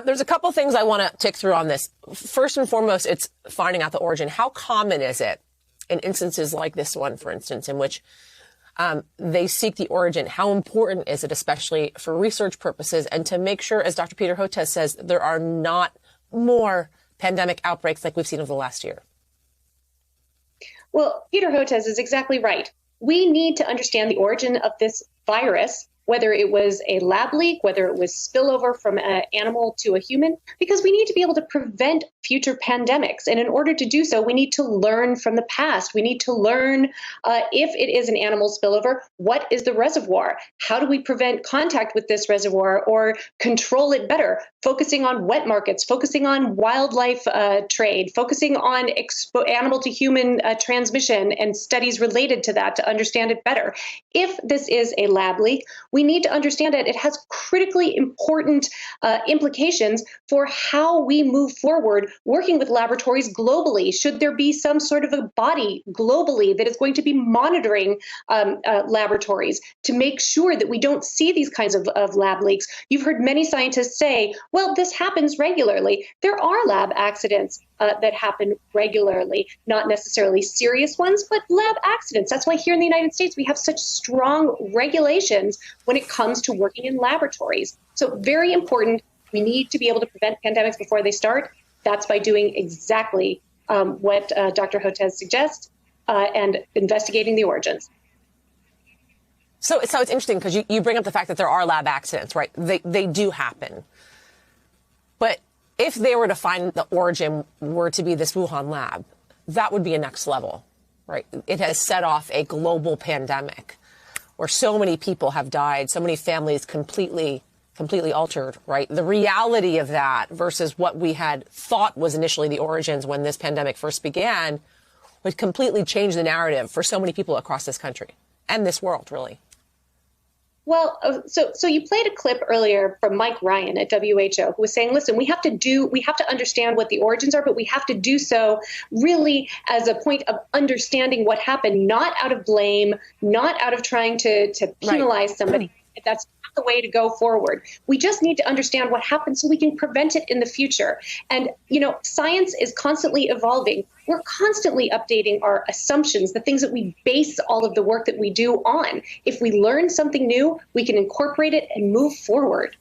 There's a couple things I want to tick through on this. First and foremost, it's finding out the origin. How common is it in instances like this one, for instance, in which they seek the origin? How important is it, especially for research purposes, and to make sure, as Dr. Peter Hotez says, there are not more pandemic outbreaks like we've seen over the last year? Well, Peter Hotez is exactly right. We need to understand the origin of this virus, whether it was a lab leak, whether it was spillover from an animal to a human, because we need to be able to prevent future pandemics. And in order to do so, we need to learn from the past. We need to learn if it is an animal spillover, what is the reservoir? How do we prevent contact with this reservoir or control it better? Focusing on wet markets, focusing on wildlife trade, focusing on animal to human transmission and studies related to that to understand it better. If this is a lab leak, we need to understand it. It has critically important implications for how we move forward working with laboratories globally. Should there be some sort of a body globally that is going to be monitoring laboratories to make sure that we don't see these kinds of lab leaks? You've heard many scientists say, well, this happens regularly. There are lab accidents that happen regularly, not necessarily serious ones, but lab accidents. That's why here in the United States, we have such strong regulations when it comes to working in laboratories. So very important. We need to be able to prevent pandemics before they start. That's by doing exactly what Dr. Hotez suggests and investigating the origins. So it's interesting because you bring up the fact that there are lab accidents, right? They do happen. But if they were to find the origin were to be this Wuhan lab, that would be a next level, right? It has set off a global pandemic where so many people have died, so many families completely altered, right? The reality of that versus what we had thought was initially the origins when this pandemic first began would completely change the narrative for so many people across this country and this world, really. Well, so you played a clip earlier from Mike Ryan at WHO, who was saying, listen, we have to understand what the origins are, but we have to do so really as a point of understanding what happened, not out of blame, not out of trying to penalize somebody. That's not the way to go forward. We just need to understand what happened so we can prevent it in the future. And, science is constantly evolving. We're constantly updating our assumptions, the things that we base all of the work that we do on. If we learn something new, we can incorporate it and move forward.